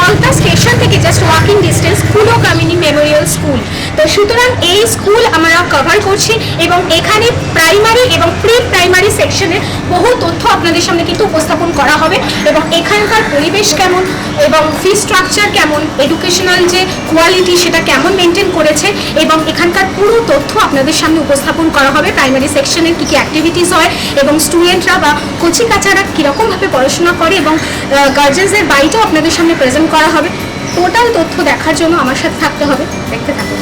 কলকা স্টেশন থেকে just walking distance Kulakamini memorial school. তো সুতরাং এই স্কুল আমরা কভার করছি এবং এখানে প্রাইমারি এবং প্রি প্রাইমারি সেকশনের বহু তথ্য আপনাদের সামনে কিন্তু উপস্থাপন করা হবে এবং এখানকার পরিবেশ কেমন এবং ফি স্ট্রাকচার কেমন, এডুকেশনাল যে কোয়ালিটি সেটা কেমন মেনটেন করেছে এবং এখানকার পুরো তথ্য আপনাদের সামনে উপস্থাপন করা হবে। প্রাইমারি সেকশনে কী কী অ্যাক্টিভিটিস হয় এবং স্টুডেন্টরা বা কচি কাচারা কীরকমভাবে পড়াশোনা করে এবং গার্জেন্সদের বাড়িটাও আপনাদের সামনে প্রেজেন্ট করা হবে। টোটাল তথ্য দেখার জন্য আমার সাথে থাকতে হবে, দেখতে থাকুন।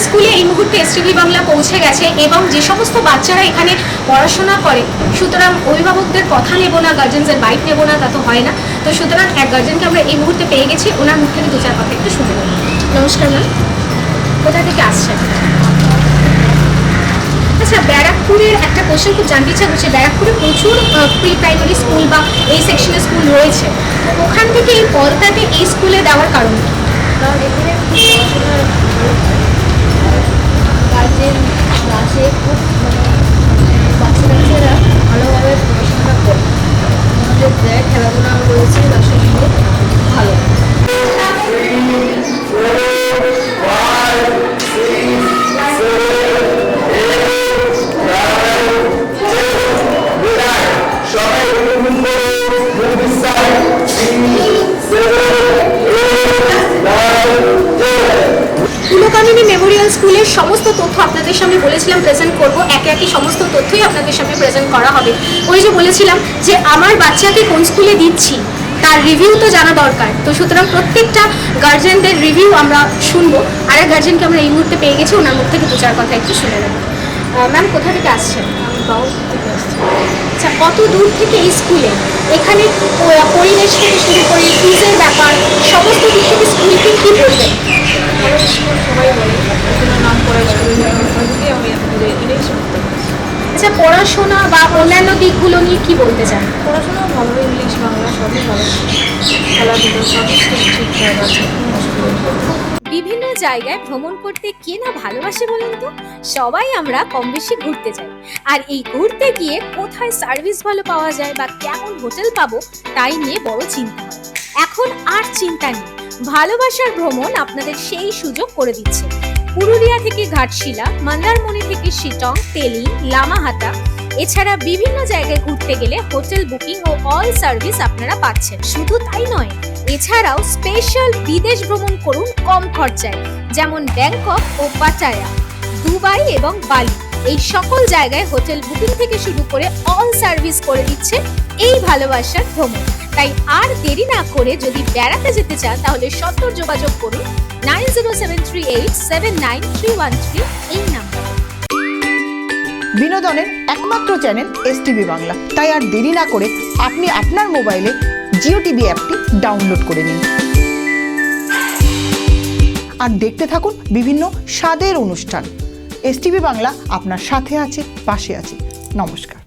স্কুলে এই মুহূর্তে এসটিভি বাংলা পৌঁছে গেছে এবং যে সমস্ত বাচ্চারা এখানে পড়াশোনা করে, সুতরাং অভিভাবকদের কথা নেব না, গার্জেন্সের বাইক নেব না, তা তো হয় না। তো সুতরাং এক গার্জেনকে আমরা এই মুহূর্তে পেয়ে গেছি, ওনার মুখ থেকে দু চার কথা একটু শুনে নেব। নমস্কার ম্যাম, কোথা থেকে আসছেন? আচ্ছা, ব্যারাকপুরের একটা কোশ্চেন খুব জানতে ইচ্ছা করছে। ব্যারাকপুরে প্রচুর প্রি প্রাইমারি স্কুল বা এই সেকশনের স্কুল রয়েছে, তো ওখান থেকে এই পদটাকে এই স্কুলে দেওয়ার কারণ কি? কারণ এখানে পড়াশোনার গার্জেন ক্লাসে খুব বাচ্চা কাচ্চারা ভালোভাবে পড়াশোনাটা করে, আমাদের দেয় খেলাধুলা রয়েছে তার সঙ্গে ভালো। কুলকামিনী মেমোরিয়াল স্কুলের সমস্ত তথ্য আপনাদের সামনে বলেছিলাম প্রেজেন্ট করব, একে একে সমস্ত তথ্যই আপনাদের সামনে প্রেজেন্ট করা হবে। ওই যে বলেছিলাম যে আমার বাচ্চাকে কোন স্কুলে দিচ্ছি তার রিভিউ তো জানা দরকার, তো সুতরাং প্রত্যেকটা গার্জেনদের রিভিউ আমরা শুনবো। আরেক গার্জেনকে আমরা এই মুহূর্তে পেয়ে গেছি, ওনার মুখ থেকে দু চার কথা একটু শুনে নেব। ম্যাম, কোথা থেকে আসছেন? আচ্ছা, কত দূর থেকে এই স্কুলে? এখানে পরিবেশ থেকে শুরু করে ফিজের ব্যাপার সমস্ত দিক থেকে স্কুলকে কী বলবেন? সবাই বলে নাম করা স্কুলে আমি আপনাদের এটাই শিখতে পারছি। আচ্ছা, পড়াশোনা বা অন্যান্য দিকগুলো নিয়ে কি বলতে চান? পড়াশোনা ভালো, ইংলিশ বাংলা সবই ভালো, খেলাধুলো সবই ঠিকঠাক আছে। বিভিন্ন জায়গায় ভ্রমণ করতে কে না ভালোবাসে বলুন তো? সবাই আমরা কম বেশি ঘুরতে যাই, আর এই ঘুরতে গিয়ে কোথায় সার্ভিস ভালো পাওয়া যায় বা কেমন হোটেল পাবো তাই নিয়ে বড় চিন্তা হয়। এখন আর চিন্তা নেই, ভালোবাসার ভ্রমণ আপনাদের সেই সুযোগ করে দিচ্ছে। পুরুলিয়া থেকে ঘাটশিলা, মন্দারমণি থেকে শিটং, তেলি, লামাহাটা, এছাড়া বিভিন্ন জায়গায় ঘুরতে গেলে হোটেল বুকিং ও অল সার্ভিস আপনারা পাচ্ছেন। শুধু তাই নয়, এছাড়াও স্পেশাল বিদেশ ভ্রমণ করুন কম খরচায়, যেমন ব্যাংকক ও পাটায়া, দুবাই এবং বালি। এই সকল জায়গায় হোটেল বুকিং থেকে শুরু করে অল সার্ভিস করে দিচ্ছে এই ভালোবাসার ভ্রমণ। তাই আর দেরি না করে যদি বেড়াতে যেতে চান তাহলে সত্বর যোগাযোগ করুন 9073879313 এই নাম্বার। বিনোদনের একমাত্র চ্যানেল এসটিভি বাংলা, তাই আর দেরি না করে আপনি আপনার মোবাইলে জিও টিভি অ্যাপটি ডাউনলোড করে নিন আর দেখতে থাকুন বিভিন্ন স্বাদের অনুষ্ঠান। এসটিভি বাংলা আপনার সাথে আছে, পাশে আছে। নমস্কার।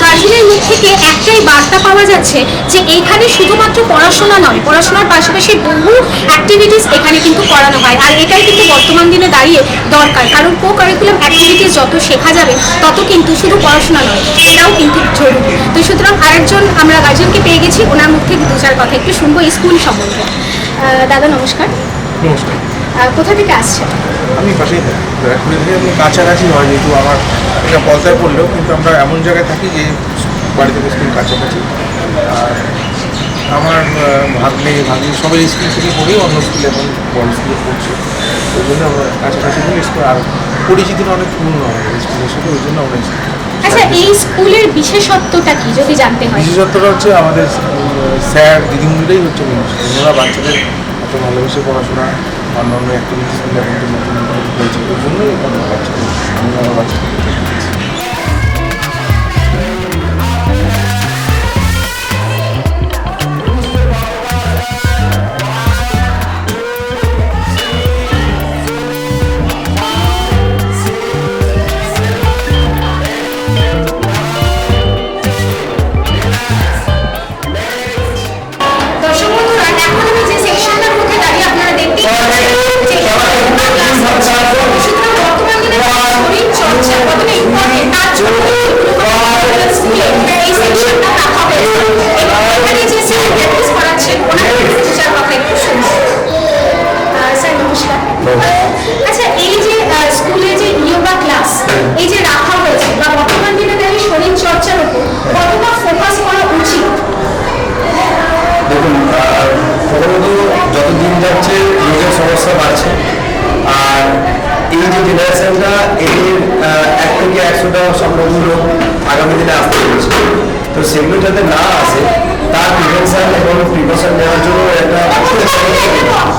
গার্জেনের মুখ থেকে একটাই বার্তা পাওয়া যাচ্ছে যে এইখানে শুধুমাত্র পড়াশোনা নয়, পড়াশোনার পাশাপাশি বহু অ্যাক্টিভিটিস এখানে কিন্তু করানো হয়, আর এটাই কিন্তু বর্তমান দিনে দাঁড়িয়ে দরকার। কারণ কো কারিকুলাম অ্যাক্টিভিটিস যত শেখা যাবে তত কিন্তু শুধু পড়াশোনা নয়, এটাও কিন্তু জরুরি। তো সুতরাং আরেকজন আমরা গার্জেনকে পেয়ে গেছি, ওনার মুখ থেকে দু চার কথা একটু শুনবো এই স্কুল সম্বন্ধে। দাদা নমস্কার। নমস্কার। কোথা থেকে আসছেন? আমি পাশেই থাকি, ব্যারাকপুরে থেকে আমি কাছাকাছি হয়, যেহেতু আমার এটা পলতায় পড়লেও কিন্তু আমরা এমন জায়গায় থাকি যে বাড়ি থেকে স্কুল কাছাকাছি। আর আমার ভাগ্নি সবাই স্কুল থেকে পড়েই অন্য স্কুলে এখন বড় স্কুলে পড়ছে, ওই জন্য আমরা কাছাকাছি বলে স্কুল আর পরিচিতিটা অনেক পূর্ণ আমাদের স্কুলের সাথে, ওই জন্য আমরা আচ্ছা, এই স্কুলের বিশেষত্বটা কি যদি জানতে হয়? বিশেষত্বটা হচ্ছে আমাদের স্যার দিদিমণিরাই হচ্ছে বিশেষত্ব। ওনারা বাচ্চাদের এত ভালোবেসে পড়াশোনা অন্যান্য অ্যাক্টিভিটিসগুলো এখন তো নতুন নতুন হয়েছে, ওই জন্যই অন্য বাচ্চাদের অন্য বাচ্চাদের দর্শক বন্ধুরা, এখন আমি যে সেকশনটার মধ্যে দাঁড়িয়ে আপনারা দেখতে পাচ্ছেন যে সুতরাং বর্তমান দিনে শরীর চর্চা কতটা ইম্পর্টেন্ট তার জন্য স্কুলে এই সেকশনটা রাখা হয়েছে এবং এখানে যে স্যার প্র্যাকটিস করাচ্ছেন ওনার টিচার কথা একটু শুনবো। স্যার নমস্কার। আচ্ছা, এই যে স্কুলে যে ইয়োগা ক্লাস এই যে রাখা হয়েছে বা বর্তমান দিনে দাঁড়িয়ে শরীর চর্চার উপর কতটা ফোকাস করা উচিত? দেখুন, প্রথমত যত দিন যাচ্ছে রোগের সমস্যা বাড়ছে, আর এই যে জেনারেশনটা এর 1 থেকে 100টা সম্পূর্ণ লোক আগামী দিনে আসতে চলেছে। তো সেগুলো যাতে না আসে তার প্রিভেনশন এবং প্রিকশন নেওয়ার জন্য একটা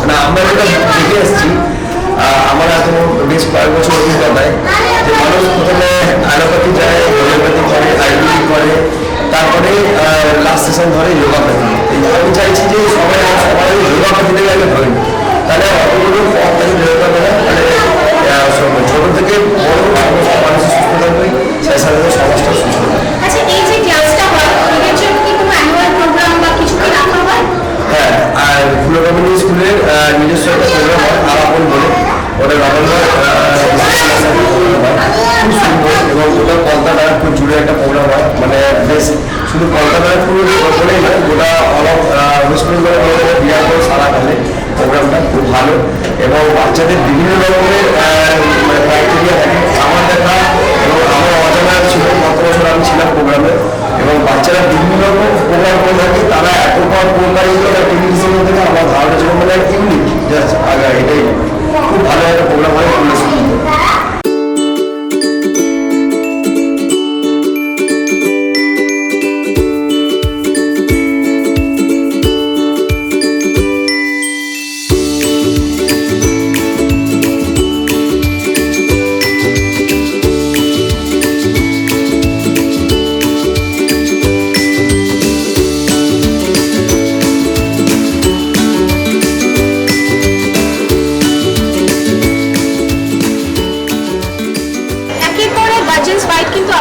না আমরা যেটা দেখে এসেছি, আমার এত বেশ কয়েক বছর অভিজ্ঞতায় যে মানুষ প্রথমে অ্যালোপ্যাথি যায়, হোমিওপ্যাথি করে, আয়ুর্বেদিক করে, তারপরে লাস্ট সেশন ধরে যোগাপ্যাথি। আমি চাইছি যে সবাই যোগাপ্যাথি থেকে আগে ধরে নিই, তাহলে অতগুলো পথ থেকে বেরোতে হবে না, মানে ছোটো থেকে বড় সমস্ত মানুষের সুস্থ থাকবে, সেই সাথে সমাজটা সুস্থ থাকবে। আচ্ছা, এই যে ক্লাসটা হয় এর জন্য কি কোনো অ্যানুয়াল প্রোগ্রাম বা কিছু কি রাখা হয়? হ্যাঁ, আর ফুলো কমিউনিটি স্কুলের নিজস্ব একটা প্রোগ্রাম হয় আলাপন বলে, ওটা নভেম্বর খুব সুন্দর এবং ওটা কলকাতার খুব জুড়ে একটা প্রোগ্রাম হয়, মানে বেশ শুধু কলকাতার পুরো বলেই নয়, গোটা অল ওয়েস্ট বেঙ্গল বিহার করে সারা কালে প্রোগ্রামটা খুব ভালো এবং বাচ্চাদের বিভিন্ন রকমের মানে ক্রাইটেরিয়া থাকে। আমার দেখা এবং আমার অজানা ছিল, গত বছর আমি ছিলাম প্রোগ্রামে এবং বাচ্চারা বিভিন্ন রকম প্রোগ্রাম করে থাকে, তারা এত প্রকারগুলো অ্যাক্টিভিটিসের মধ্যে আমার ধারণা ছিল মানে ইউনিক, জাস্ট এটাই খুব ভালো একটা প্রোগ্রাম হয় স্কুল।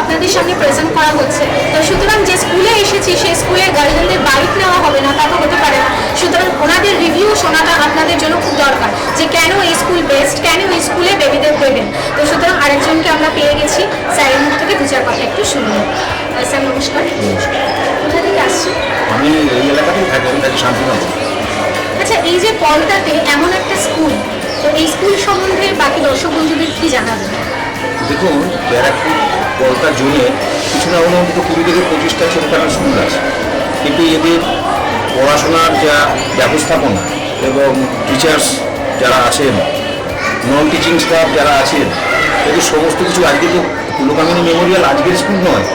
আপনাদের সামনে প্রেজেন্ট করা হচ্ছে। তো সুতরাং যে স্কুলে এসেছি সেই স্কুলের গার্জেনদের বাইক নেওয়া হবে না, তা তো হতে পারে না। সুতরাং ওনাদের রিভিউ শোনাটা আপনাদের জন্য খুব দরকার, যে কেন এই স্কুল বেস্ট, কেন এই স্কুলে বেবিদের দেবেন। তো সুতরাং আরেকজনকে আমরা পেয়ে গেছি, স্যারের মুখ থেকে দু চার কথা একটু শুনুন। স্যার নমস্কার। কোথা থেকে আসছি? আমি এই এলাকাতেই থাকি, আমি থাকি শান্তিনগর। আচ্ছা, এই যে পলতাতে এমন একটা স্কুল, তো এই স্কুল সম্বন্ধে বাকি দর্শক বন্ধুদের কি জানাবেন? দেখুন, ব্যারাকপুর পলতা জোনে কিছু না হলে অন্তত 20 থেকে 25টা ছোটোখাটো স্কুল আছে, কিন্তু এদের পড়াশোনার যা ব্যবস্থাপনা এবং টিচার্স যারা আছেন, নন টিচিং স্টাফ যারা আছেন, এদের সমস্ত কিছু আজকে তো ফুলকামিনী মেমোরিয়াল আজকের স্কুল নয়,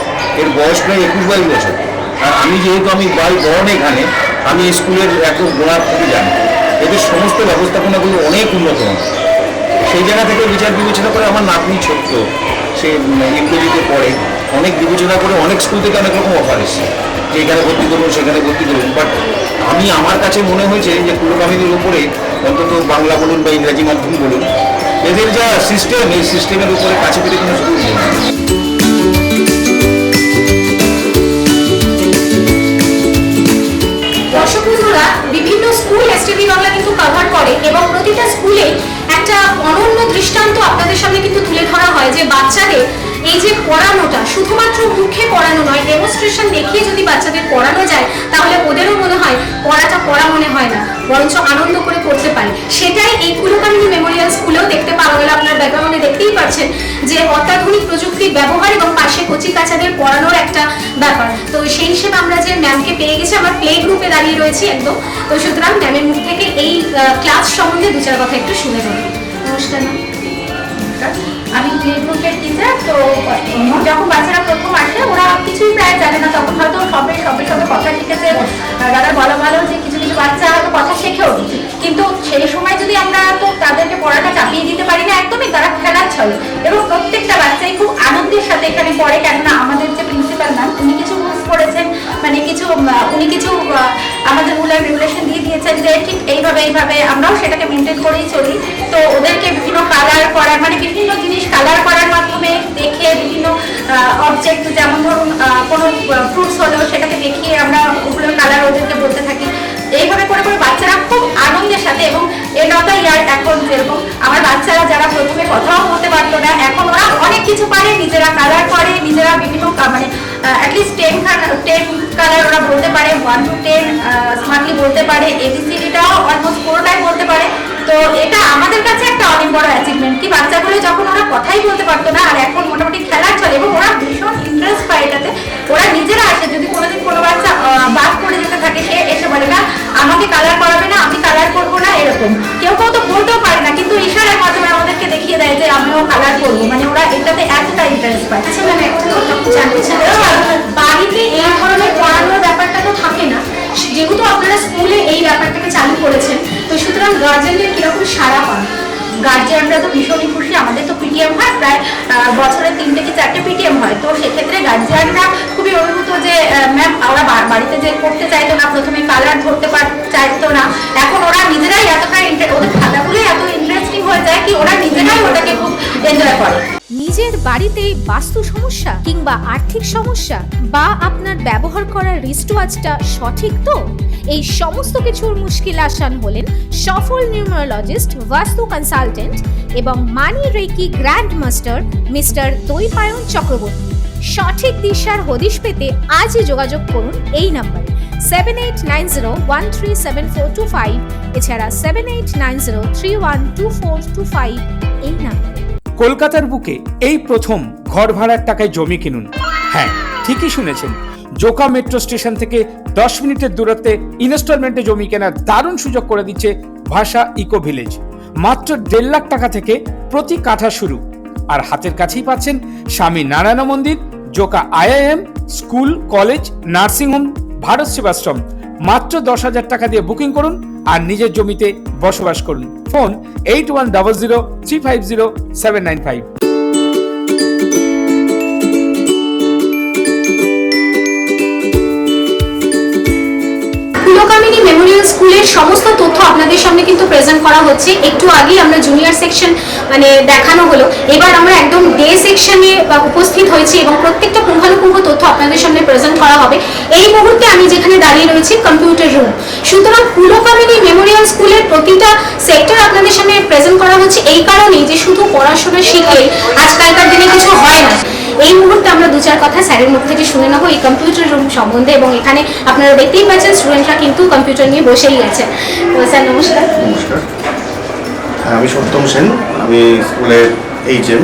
এর বয়স প্রায় 21-22 বছর। আর আমি যেহেতু আমি বাড়ি বরণ এখানে, আমি স্কুলের একদম গোড়ার থেকে জানি এদের সমস্ত ব্যবস্থাপনাগুলো অনেক উন্নত হয়। সেই জায়গা থেকে বিচার বিবেচনা করে আমার নাতনি ছোট্ট, সে ইংরেজিতে পড়ে, অনেক বিবেচনা করে অনেক স্কুল থেকে অনেক রকম অফার এসেছে যে এখানে ভর্তি করুন সেখানে ভর্তি করুন। বাট আমি আমার কাছে মনে হয়েছে যে ফুলকামিনীর উপরে অন্তত বাংলা বলুন বা ইংরাজি মাধ্যম বলুন, এদের যা সিস্টেম, এই সিস্টেমের উপরে কাছে পেতে কোনো স্কুল নেই। দর্শক বন্ধুরা, বিভিন্ন স্কুল এসটিভি বাংলা কিন্তু কভার করে এবং প্রতিটা স্কুলে একটা অনন্য দৃষ্টান্ত আপনাদের সামনে কিন্তু তুলে ধরা হয় যে বাচ্চাদের এই যে পড়ানোটা শুধুমাত্র মুখে পড়ানো নয়, ডেমনস্ট্রেশন দেখিয়ে যদি বাচ্চাদের পড়ানো যায় তাহলে ওদেরও মনে হয় পড়াটা পড়া মনে হয় না, বরঞ্চ আনন্দ করে পড়তে পারে। সেটাই এই কুলকামিনী মেমোরিয়াল স্কুলেও দেখতে পাওয়া গেল। আপনার ব্যাকগ্রাউন্ডে দেখতেই পাচ্ছেন যে অত্যাধুনিক প্রযুক্তির ব্যবহার এবং পাশে কচি কাচাদের পড়ানোর একটা ব্যাপার। তো সেই হিসেবে আমরা যে ম্যামকে পেয়ে গেছি, আমরা প্লে গ্রুপে দাঁড়িয়ে রয়েছি একদম। তো সুতরাং ম্যামের মুখ থেকে এই ক্লাস সম্বন্ধে দু চার কথা একটু শুনে নেব। নমস্কার ম্যাম। আমি প্লে গ্রুপের টিচার। তো যখন বাচ্চারা প্রথম আসে ওরা কিছুই প্রায় জানে না, তখন হয়তো সবে কথা শিখেছে। দাদা বলা ভালো যে কিছু কিছু বাচ্চা হয়তো কথা শেখেও, কিন্তু সেই সময় যদি আমরা তো তাদেরকে পড়াটা চাপিয়ে দিতে পারি না একদমই, তারা খেলার ছলে এবং প্রত্যেকটা বাচ্চাই খুব আনন্দের সাথে এখানে পড়ে। কেননা আমাদের যে প্রিন্সিপাল ম্যাম উনি কিছু রুলস করেছেন, মানে উনি কিছু আমাদের রুল অ্যান্ড রেগুলেশন দিয়ে দিয়েছেন যে ঠিক এইভাবে আমরাও সেটাকে মেনটেন করেই চলি। তো ওদেরকে বিভিন্ন কালার করার, মানে বিভিন্ন জিনিস কালার করার মাধ্যমে দেখে বিভিন্ন অবজেক্ট, যেমন ধরুন কোনো ফ্রুটস হলো সেটাকে দেখিয়ে আমরা ওগুলোর কালার ওদেরকে বলতে থাকি। এইভাবে করে করে বাচ্চারা খুব আনন্দের সাথে, এবং এ নটা ইয়ার এখন যেরকম আমার বাচ্চারা যারা প্রথমে কথাও বলতে পারতো না, এখন ওরা অনেক কিছু পারে, নিজেরা কালার করে, নিজেরা বিভিন্ন মানে অ্যাটলিস্ট 10 কালার ওরা বলতে পারে, 1 to 10 স্মার্টলি বলতে পারে, ABCDটাও অলমোস্ট পুরোটাই বলতে পারে। তো এটা আমাদের কাছে একটা অনেক বড় অ্যাচিভমেন্ট কি বাচ্চাগুলো যখন ওরা কথাই বলতে পারতো না আর এখন মোটামুটি খেলার চলে এবং ওরা ভীষণ ইন্টারেস্ট পায় এটাতে। ওরা নিজেরা আসে, যদি কোনোদিন কোনো বাচ্চা বাদ করে যেতে থাকে সে এসে বলে না আমাকে কালার করাবে না, আমি কালার করবো না, এরকম কেউ তো বলতেও পারে না, কিন্তু ইশারার মাধ্যমে আমাদেরকে দেখিয়ে দেয় যে আমিও কালার করবো, মানে ওরা এটাতে এতটা ইন্টারেস্ট পায়। আচ্ছা ম্যাম, একটা কথা জানতে চাই, বাড়িতে এই ধরনের পড়ানোর ব্যাপারটা তো থাকে না, যেহেতু আপনারা স্কুলে এই ব্যাপারটাকে চালু করেছেন, তো সুতরাং গার্জেনদের কিরকম সাড়া পান? গার্জিয়ানরা তো ভীষণই খুশি। আমাদের তো পিটিএম হয়, প্রায় বছরে 3 থেকে 4টে পিটিএম হয়। তো সেক্ষেত্রে গার্জিয়ানরা খুবই অভিভূত যে ম্যাম ওরা বাড়িতে যে করতে চাইতো না, প্রথমে কালার ধরতে চাইতো না, এখন ওরা নিজেরাই এতটা ওদের খাতাগুলোই এত ইন্টারেস্টিং হয়ে যায় কি ওরা নিজেরাই ওটাকে খুব এনজয় করে। নিজের বাড়িতে বাস্তু সমস্যা কিংবা আর্থিক সমস্যা বা আপনার ব্যবহার করার রিস্টওয়াচটা সঠিক তো, এই সমস্ত কিছুর মুশকিল আসান হলেন সফল নিউমারোলজিস্ট, বাস্তু কনসালটেন্ট এবং money reiki grand master mister Dwaipayan Chakraborty. সঠিক দিশার হদিশ পেতে আজই যোগাযোগ করুন এই নাম্বারে 7890137425, এছাড়া 7890312425 এই নাম্বারে। কলকাতার বুকে এই প্রথম ঘর ভাড়ার টাকায় জমি কিনুন। হ্যাঁ, ঠিকই শুনেছেন, জোকা মেট্রো স্টেশন থেকে 10 মিনিটের দূরত্বে ইনস্টলমেন্টে জমি কেনার দারুণ সুযোগ করে দিচ্ছে ভাষা ইকো ভিলেজ। মাত্র 1.5 লাখ টাকা থেকে প্রতি কাঠা শুরু, আর হাতের কাছেই পাচ্ছেন স্বামী নারায়ণ মন্দির, Joka IIM, school, college, nursing home, Bharat Sevashram. মাত্র 10,000 টাকা দিয়ে বুকিং করুন আর নিজের জমিতে বসবাস করুন। ফোন 8100350795। কুলকামিনী মেমোরিয়াল স্কুলের সমস্ত তথ্য আপনাদের সামনে কিন্তু প্রেজেন্ট করা হচ্ছে। একটু আগেই আমরা জুনিয়র সেকশন মানে দেখানো হলো, এবার আমরা একদম ডে সেকশনে উপস্থিত হয়েছি এবং প্রত্যেকটা পুঙ্খানুপুঙ্খ তথ্য আপনাদের সামনে প্রেজেন্ট করা হবে। এই মুহূর্তে আমি যেখানে দাঁড়িয়ে রয়েছি কম্পিউটার রুম। সুতরাং কুলকামিনী মেমোরিয়াল স্কুলের প্রতিটা সেক্টর আপনাদের সামনে প্রেজেন্ট করা হচ্ছে এই কারণেই যে শুধু পড়াশোনা শিখলে আজকালকার দিনে কিছু হয় না। এই মুহূর্তে আমরা দু চার কথা স্যারের মুখ থেকে শুনে নেবো এই কম্পিউটার রুম সম্বন্ধে, এবং এখানে আপনারা দেখতেই পাচ্ছেন স্টুডেন্টরা কিন্তু কম্পিউটার নিয়ে বসেই আছে। তো স্যার নমস্কার। নমস্কার, আমি সত্যম সেন, আমি স্কুলের HM।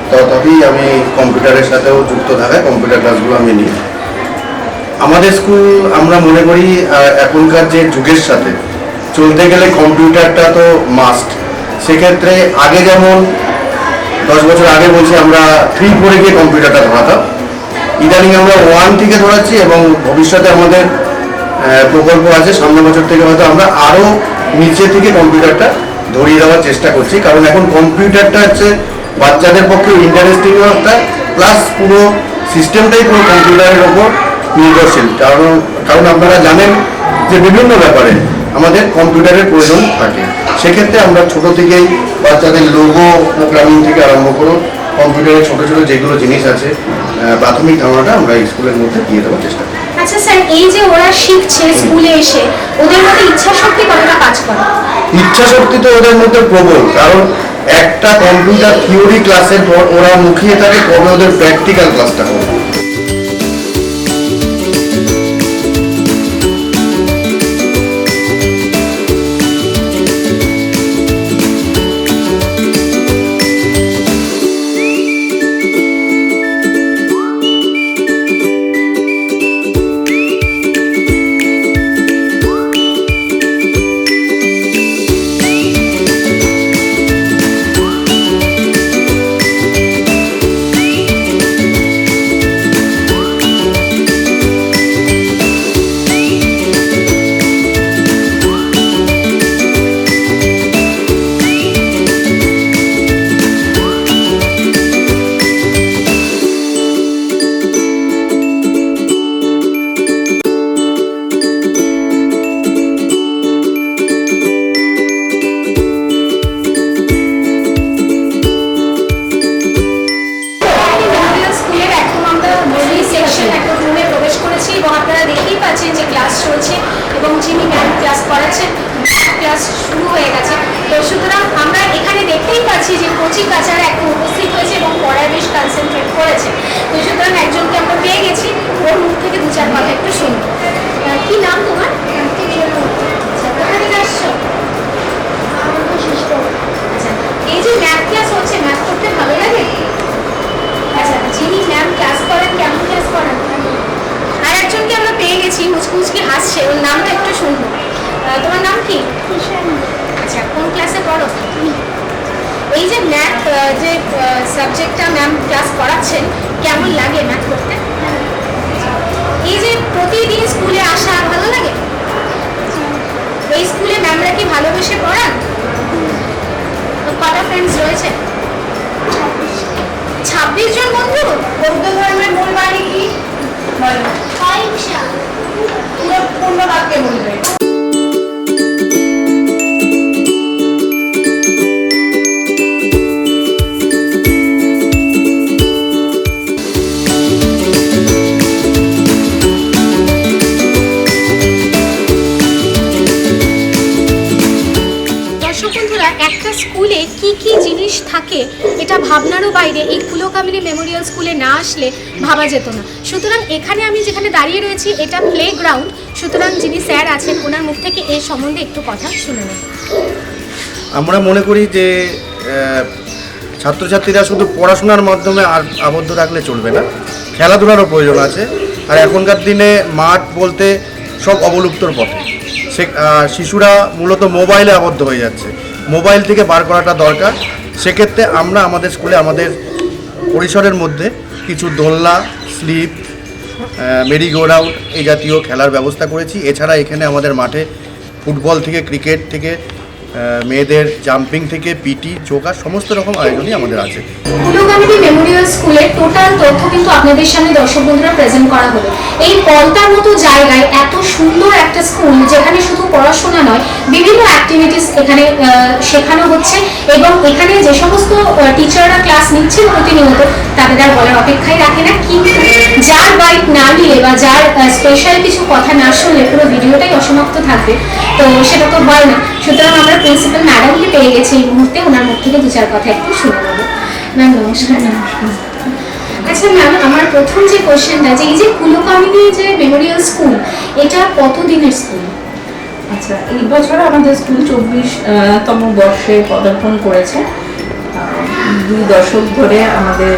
তথাপি আমি কম্পিউটারের সাথেও যুক্ত থাকায় কম্পিউটার ক্লাসগুলো আমি নিই। আমাদের স্কুল আমরা মনে করি এখনকার যে যুগের সাথে চলতে গেলে কম্পিউটারটা তো মাস্ট। সেক্ষেত্রে আগে যেমন 10 বছর আগে বলছি আমরা 3 পড়ে গিয়ে কম্পিউটারটা ধরাতাম, ইদানিং আমরা 1 থেকে ধরাচ্ছি এবং ভবিষ্যতে আমাদের প্রকল্প আছে, সামনের বছর থেকে হয়তো আমরা আরও নিচে থেকে কম্পিউটারটা ধরিয়ে দেওয়ার চেষ্টা করছি। কারণ এখন কম্পিউটারটা হচ্ছে বাচ্চাদের পক্ষে ইন্টারেস্টিং একটা, প্লাস পুরো সিস্টেমটাই পুরো কম্পিউটারের ওপর নির্ভরশীল। কারণ আপনারা জানেন যে বিভিন্ন ব্যাপারে আমাদের কম্পিউটারের প্রয়োজন থাকে। সেক্ষেত্রে আমরা ছোট থেকেই বাচ্চাদের লোগো প্রোগ্রামিং থেকে আরম্ভ করে কম্পিউটারের ছোট ছোট যেগুলো জিনিস আছে প্রাথমিক ধারণাটা আমরা স্কুলের মধ্যে দিয়ে দেওয়ার চেষ্টা করি। আচ্ছা স্যার, এই যে ওরা শিখছে স্কুলে এসে, ওদের মধ্যে ইচ্ছা শক্তি কতটা কাজ করে? ইচ্ছা শক্তি তো ওদের মধ্যে প্রবল, কারণ একটা কম্পিউটার থিওরি ক্লাসের পর ওরা মুখিয়ে থাকে কবে ওদের প্র্যাকটিক্যাল ক্লাসটা হবে। মুচকি হাসছে, ওর নামটা একটু শুনবো। তোমার নাম কি? আচ্ছা, কোন ক্লাসে পড়ো? এই যে ম্যাথ যে সাবজেক্টটা ম্যাম ক্লাস করাচ্ছেন, কেমন লাগে ম্যাথ করতে? এই যে প্রতিদিন স্কুলে আসা ভালো লাগে? এই স্কুলে ম্যামরা কি ভালোবেসে পড়ান? কটা ফ্রেন্ডস রয়েছে? 26 জন বন্ধু। বৌদ্ধ ধর্মের মূল বাণী কি? পূর্ণ বাক্যে বলবে। একটা স্কুলে কি কি জিনিস থাকে এটা ভাবনারও বাইরে। এই কুলকামিনী মেমোরিয়াল স্কুলে না আসলে ভাবা যেত না। সুতরাং এখানে আমি যেখানে দাঁড়িয়ে রয়েছি এটা প্লে গ্রাউন্ড, সুতরাং যিনি স্যার আছেন ওনার মুখ থেকে এই সম্বন্ধে একটু কথা শুনে নেব। আমরা মনে করি যে ছাত্রছাত্রীরা শুধু পড়াশোনার মাধ্যমে আর আবদ্ধ থাকলে চলবে না, খেলাধুলারও প্রয়োজন আছে। আর এখনকার দিনে মাঠ বলতে সব অবলুপ্তর পথে, শিশুরা মূলত মোবাইলে আবদ্ধ হয়ে যাচ্ছে, মোবাইল থেকে বার করাটা দরকার। সেক্ষেত্রে আমরা আমাদের স্কুলে আমাদের পরিসরের মধ্যে কিছু দোলনা, স্লিপ, মেরি গো রাউন্ড এই জাতীয় খেলার ব্যবস্থা করেছি। এছাড়া এখানে আমাদের মাঠে ফুটবল থেকে ক্রিকেট থেকে মেয়েদের জাম্পিং থেকে পিটি, যোগা সমস্ত রকম আয়োজনই আমাদের আছে। কুলকামিনী মেমোরিয়াল স্কুলের টোটাল তথ্য কিন্তু আপনাদের সামনে দর্শক বন্ধুরা প্রেজেন্ট করা হলো। এই পলতার মতো জায়গায় এত সুন্দর একটা স্কুল যেখানে শুধু পড়াশোনা নয়, বিভিন্ন অ্যাক্টিভিটিস এখানে শেখানো হচ্ছে এবং এখানে যে সমস্ত টিচাররা ক্লাস নিচ্ছেন প্রতিনিয়ত তাদের আর বলার অপেক্ষাই রাখে না। কিন্তু যার বাইক না নিলে বা যার স্পেশাল কিছু কথা না শুনলে পুরো ভিডিওটাই অসমাপ্ত থাকবে, তো সেটা তো হয় না। সুতরাং আমরা প্রিন্সিপাল ম্যাডামকে পেয়ে গেছি এই মুহূর্তে, ওনার মুখ থেকে দু চার কথা একটু শুনে নেবো। ম্যাম নমস্কার। আচ্ছা ম্যাম, আমার প্রথম যে কোশ্চেনটা, যে এই যে কুলকামিনী যে মেমোরিয়াল স্কুল, এটা কতদিনের স্কুল? আচ্ছা, এই বছর আমাদের স্কুল 24তম বর্ষে পদার্পণ করেছে। 2 দশক ধরে আমাদের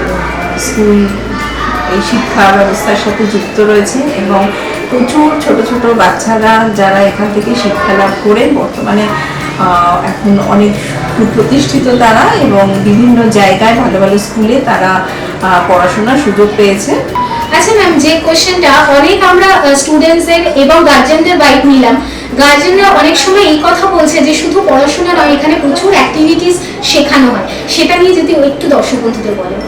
স্কুল এই শিক্ষা ব্যবস্থার সাথে যুক্ত রয়েছে এবং প্রচুর ছোট ছোট বাচ্চারা যারা এখান থেকে শিক্ষা লাভ করে বর্তমানে এখন অনেক সুপ্রতিষ্ঠিত তারা এবং বিভিন্ন জায়গায় ভালো ভালো স্কুলে তারা পড়াশোনার সুযোগ পেয়েছে। আচ্ছা ম্যাম, যে কোশ্চেনটা অনেক আমরা স্টুডেন্টসদের এবং গার্জেনদের বাইক নিলাম, গার্জেনরা অনেক সময় এই কথা বলছে যে শুধু পড়াশোনা নয়, এখানে প্রচুর অ্যাক্টিভিটিস শেখানো হয়, সেটা নিয়ে যদি একটু দর্শক বন্ধুদের বলেন।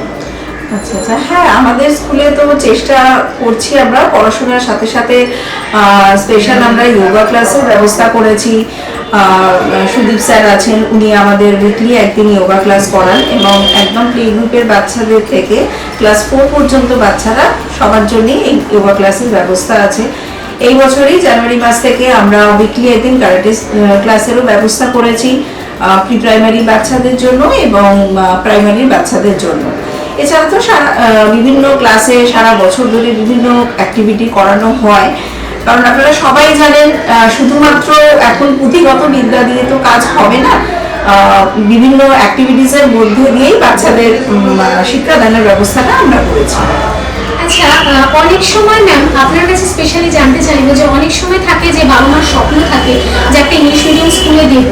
আচ্ছা আচ্ছা, হ্যাঁ, আমাদের স্কুলে তো চেষ্টা করছি আমরা পড়াশোনার সাথে সাথে স্পেশাল আমরা যোগা ক্লাসের ব্যবস্থা করেছি। সুদীপ স্যার আছেন, উনি আমাদের উইকলি একদিন যোগা ক্লাস করান এবং একদম প্লে গ্রুপের বাচ্চাদের থেকে ক্লাস 4 পর্যন্ত বাচ্চারা সবার জন্যই এই যোগা ক্লাসের ব্যবস্থা আছে। এই বছরই জানুয়ারি মাস থেকে আমরা উইকলি একদিন কারাটে ক্লাসেরও ব্যবস্থা করেছি প্রি প্রাইমারি বাচ্চাদের জন্য এবং প্রাইমারি বাচ্চাদের জন্য। এছাড়া তো বিভিন্ন ক্লাসে সারা বছর ধরে বিভিন্ন অ্যাক্টিভিটি করানো হয়, কারণ আপনারা সবাই জানেন শুধুমাত্র এখন পুঁথিগত বিদ্যা দিয়ে তো কাজ হবে না, বিভিন্ন অ্যাক্টিভিটিসের মধ্যে দিয়েই বাচ্চাদের শিক্ষাদানের ব্যবস্থাটা আমরা করেছি। আচ্ছা, অনেক সময় ম্যাম আপনার কাছে স্পেশালি জানতে চাইবো যে অনেক সময় থাকে যে বাবা মার স্বপ্ন থাকে যে একটা ইংলিশ মিডিয়াম স্কুলে দেব,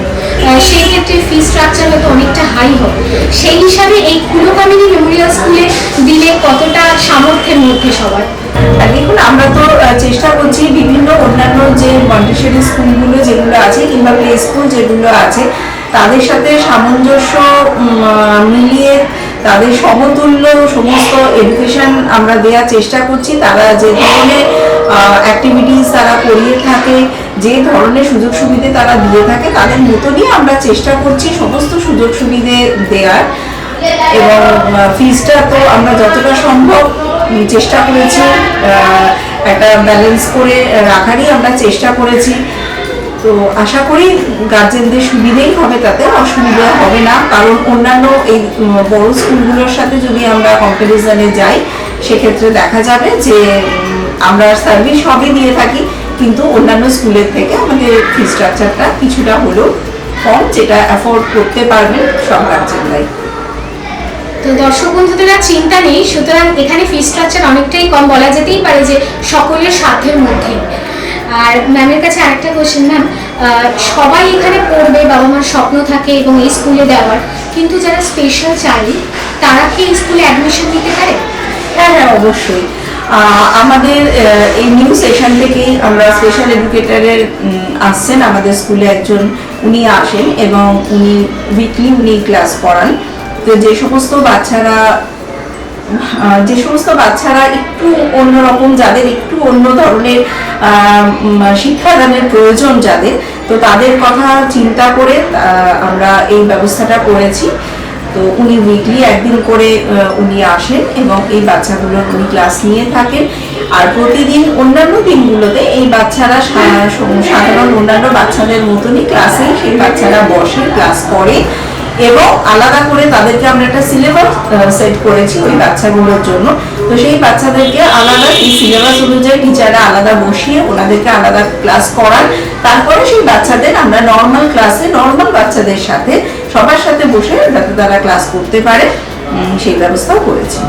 সেই ক্ষেত্রে ফি স্ট্রাকচার হয়তো অনেকটা হাই হয়, সেই হিসাবে এই কুলকামিনী মেমোরিয়াল স্কুলে দিলে কতটা সামর্থ্যের মধ্যে সবার? দেখুন, আমরা তো চেষ্টা করছি বিভিন্ন অন্যান্য যে মন্টেসরি স্কুলগুলো যেগুলো আছে কিংবা প্লে স্কুল যেগুলো আছে তাদের সাথে সামঞ্জস্য মিলিয়ে তাদের সমতুল্য সমস্ত এডুকেশন আমরা দেওয়ার চেষ্টা করছি। তারা যে ধরনের অ্যাক্টিভিটিস তারা করিয়ে থাকে, যে ধরনের সুযোগ সুবিধে তারা দিয়ে থাকে, তাদের মতনই আমরা চেষ্টা করছি সমস্ত সুযোগ সুবিধে দেওয়ার, এবং ফিজটা তো আমরা যতটা সম্ভব চেষ্টা করেছি একটা ব্যালেন্স করে রাখারই আমরা চেষ্টা করেছি। তো আশা করি গার্জেনদের সুবিধেই হবে, তাতে অসুবিধা হবে না, কারণ অন্যান্য এই বড় স্কুলগুলোর সাথে যদি আমরা কম্পারিজনে যাই সেক্ষেত্রে দেখা যাবে যে আমরা সার্ভিস সবই দিয়ে থাকি, কিন্তু অন্যান্য স্কুলের থেকে আমাদের ফি স্ট্রাকচারটা কিছুটা হলেও কম, যেটা অ্যাফোর্ড করতে পারবেন সব গার্জেনরাই। তো দর্শক বন্ধুদের আর চিন্তা নেই, সুতরাং এখানে ফি স্ট্রাকচার অনেকটাই কম, বলা যেতেই পারে যে সকলের সাধ্যের মধ্যে। আর ম্যামের কাছে আরেকটা কোশ্চেন ম্যাম, সবাই এখানে পড়বে, বাবা মার স্বপ্ন থাকে এবং এই স্কুলে দেওয়ার, কিন্তু যারা স্পেশাল চাইল্ড তারা কি এই স্কুলে অ্যাডমিশন নিতে পারে? হ্যাঁ হ্যাঁ, অবশ্যই। আমাদের এই নিউ সেশন থেকেই আমরা স্পেশাল এডুকেটরের আসছেন আমাদের স্কুলে একজন, উনি আসেন এবং উনি উইকলি ক্লাস করান। তো যে সমস্ত বাচ্চারা একটু অন্যরকম, যাদের একটু অন্য ধরনের শিক্ষাদানের প্রয়োজন যাদের, তো তাদের কথা চিন্তা করে আমরা এই ব্যবস্থাটা করেছি। তো উনি উইকলি একদিন করে উনি আসেন এবং এই বাচ্চাগুলোর উনি ক্লাস নিয়ে থাকেন। আর প্রতিদিন অন্যান্য দিনগুলোতে এই বাচ্চারা সাধারণ অন্যান্য বাচ্চাদের মতনই ক্লাসে সেই বাচ্চারা বসে ক্লাস করে, এবং আলাদা করে তাদেরকে আমরা একটা সিলেবাস সেট করেছি ওই বাচ্চাগুলোর জন্য। তো সেই বাচ্চাদেরকে আলাদা এই সিলেবাস অনুযায়ী টিচাররা আলাদা বসিয়ে ওনাদেরকে আলাদা ক্লাস করান, তারপরে সেই বাচ্চাদের আমরা নর্মাল ক্লাসে নর্মাল বাচ্চাদের সাথে সবার সাথে বসে যাতে তারা ক্লাস করতে পারে সেই ব্যবস্থাও করেছি।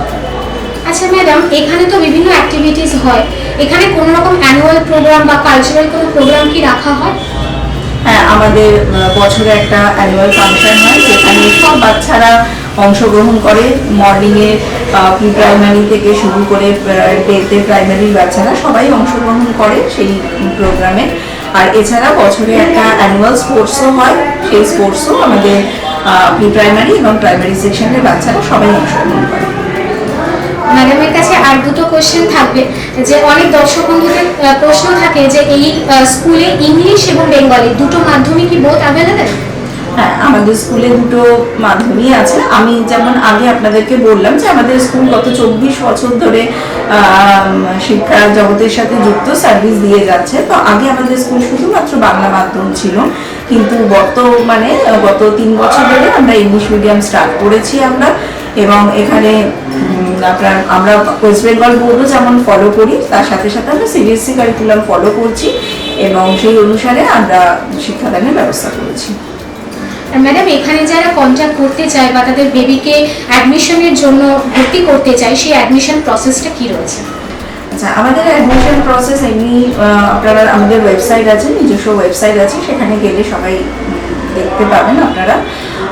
আচ্ছা ম্যাডাম, এখানে তো বিভিন্ন অ্যাক্টিভিটিস হয়, এখানে কোনো রকম অ্যানুয়াল প্রোগ্রাম বা কালচারাল কোনো প্রোগ্রাম কি রাখা হয়? হ্যাঁ, আমাদের বছরে একটা অ্যানুয়াল ফাংশন হয় যেখানে সব বাচ্চারা অংশগ্রহণ করে। মর্নিংয়ে প্রি প্রাইমারি থেকে শুরু করে ডেতে প্রাইমারির বাচ্চারা সবাই অংশগ্রহণ করে সেই প্রোগ্রামে। আর এছাড়া বছরে একটা অ্যানুয়াল স্পোর্টসও হয়, সেই স্পোর্টসও আমাদের প্রি প্রাইমারি এবং প্রাইমারি সেকশনের বাচ্চারা সবাই অংশগ্রহণ করে। ম্যাডামের কাছে আর দুটো কোশ্চেন থাকবে, যে অনেক দর্শক বন্ধুদের প্রশ্ন থাকে যে এই স্কুলে ইংলিশ এবং বেঙ্গলি দুটো মাধ্যমে কি বোথ অ্যাভেলেবেল? হ্যাঁ, আমাদের স্কুলে দুটো মাধ্যমই আছে। আমি যেমন আগে আপনাদেরকে বললাম যে আমাদের স্কুল গত 24 বছর ধরে শিক্ষা জগতের সাথে যুক্ত, সার্ভিস দিয়ে যাচ্ছে। তো আগে আমাদের স্কুল শুধুমাত্র বাংলা মাধ্যম ছিল, কিন্তু বর্তমানে গত 3 বছর ধরে আমরা ইংলিশ মিডিয়াম স্টার্ট করেছি আমরা, এবং এখানে আমরা ওয়েস্ট বেঙ্গল বোর্ডও যেমন ফলো করি, তার সাথে সাথে আমরা সিবিএসসি কারিকুলাম ফলো করছি, এবং সেই অনুসারে আমরা শিক্ষাদানের ব্যবস্থা করেছি। ম্যাডাম, এখানে যারা কন্ট্যাক্ট করতে চায় বা তাদের বেবিকে অ্যাডমিশনের জন্য ভর্তি করতে চায়, সেই অ্যাডমিশন প্রসেসটা কি রয়েছে? আচ্ছা, আমাদের অ্যাডমিশন প্রসেস এমনি আপনারা, আমাদের ওয়েবসাইট আছে, নিজস্ব ওয়েবসাইট আছে, সেখানে গেলে সবাই দেখতে পাবেন আপনারা।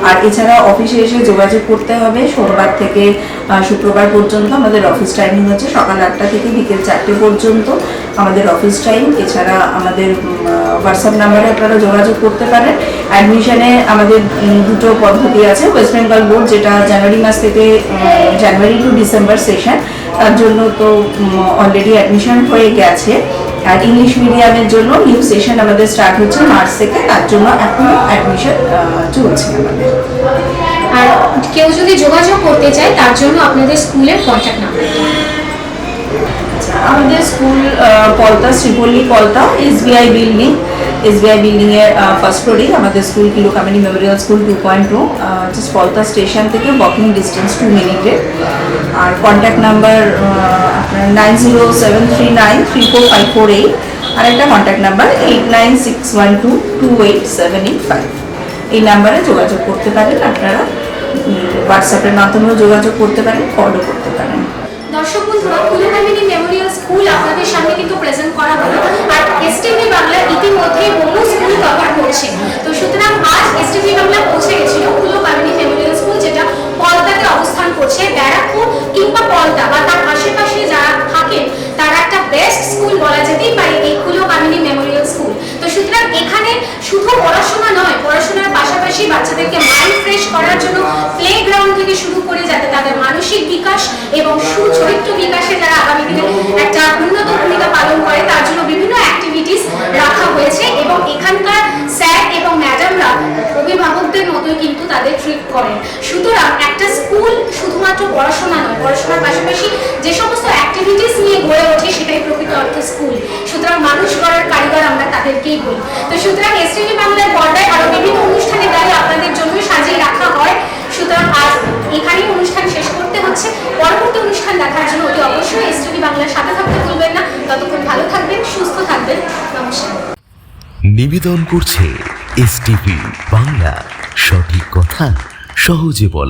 আর এছাড়া অফিসে এসে যোগাযোগ করতে হবে। সোমবার থেকে শুক্রবার পর্যন্ত আমাদের অফিস টাইমিং হচ্ছে সকাল 8টা থেকে বিকেল 4টে পর্যন্ত আমাদের অফিস টাইম। এছাড়া আমাদের হোয়াটসঅ্যাপ নাম্বারে আপনারা যোগাযোগ করতে পারেন। অ্যাডমিশনে আমাদের দুটো পদ্ধতি আছে। ওয়েস্ট বেঙ্গল বোর্ড, যেটা জানুয়ারি মাস থেকে জানুয়ারি টু ডিসেম্বর সেশন, তার জন্য তো অলরেডি অ্যাডমিশন হয়ে গেছে। আর ইংলিশ মিডিয়ামের জন্য নিউ সেশন আমাদের স্টার্ট হচ্ছে মার্চ থেকে, তার জন্য এখনো অ্যাডমিশন চলছে আমাদের। আর কেউ যদি যোগাযোগ করতে চায় তার জন্য আপনাদের স্কুলের কন্ট্যাক্ট নাম্বার? আচ্ছা, আমাদের school Palta, Shripalli Palta, SBI building এর ফার্স্ট ফ্লোরেই আমাদের school Kulakamini memorial school 2.2, just Palta station থেকে ওয়াকিং ডিস্টেন্স 2 মিনিটের। আর কন্ট্যাক্ট নাম্বার আপনার 9073934548, আর একটা কন্ট্যাক্ট নাম্বার 8961228785। এই নাম্বারে যোগাযোগ করতে পারেন আপনারা, হোয়াটসঅ্যাপের মাধ্যমেও যোগাযোগ করতে পারেন, কলও করতে পারেন। দর্শক বন্ধুরা, কুলো কামিনী মেমোরিয়াল স্কুল আপনাদের সামনে কিন্তু প্রেজেন্ট করা হলো, আর এসটিভি বাংলা ইতিমধ্যে বহু স্কুল কভার করছে। তো সুতরাং আজ এসটিভি বাংলা পৌঁছে গেছিল কুলো কামিনী মেমোরিয়াল স্কুল, যেটা পলতাতে অবস্থান করছে। ব্যারাকপুর কিংবা পলতা বা তার আশেপাশে যারা থাকেন তারা একটা বেস্ট স্কুল বলা যেতেই পারে এই কুলো কামিনী মেমোরিয়াল স্কুল। তো সুতরাং এখানে শুধু পড়াশোনা নয়, পড়াশোনার পাশাপাশি বাচ্চাদেরকে মাইন্ড ফ্রেশ করার জন্য প্লেগ্রাউন্ড থেকে শুরু করে যাতে তাদের মানসিক বিকাশ এবং সুচরিত্র বিকাশে যারা আগামী দিনে একটা উন্নত ভূমিকা পালন করে তার জন্য বিভিন্ন অ্যাক্টিভিটিস রাখা হয়েছে। এবং এখানকার স্যার এবং ম্যাডামরা অভিভাবকদের মতোই কিন্তু তাদের ট্রিট করেন। সুতরাং একটা স্কুল শুধুমাত্র পড়াশোনা নয়, পড়াশোনার পাশাপাশি যে সমস্ত অ্যাক্টিভিটিস নিয়ে গড়ে ওঠে সেটাই প্রকৃত অর্থে স্কুল। সুতরাং মানুষ গড়ার কারিগর আমরা তাদেরকেই বলি। তো সুতরাং এসটিভি বাংলার পর্দায় আরো বিভিন্ন অনুষ্ঠানে গাড়ি আপনাদের জন্য সাজিয়ে রাখা হয়। সুতরাং আজ এখানেই অনুষ্ঠান শেষ করতে হচ্ছে। পরবর্তী অনুষ্ঠান দেখার জন্য অতি অবশ্যই এসটিভি বাংলার সাথে থাকতে ভুলবেন না। ততক্ষণ ভালো থাকবেন, সুস্থ থাকবেন। নমস্কার। নিবেদন করছে STV বাংলা, সঠিক কথা সহজে বলা।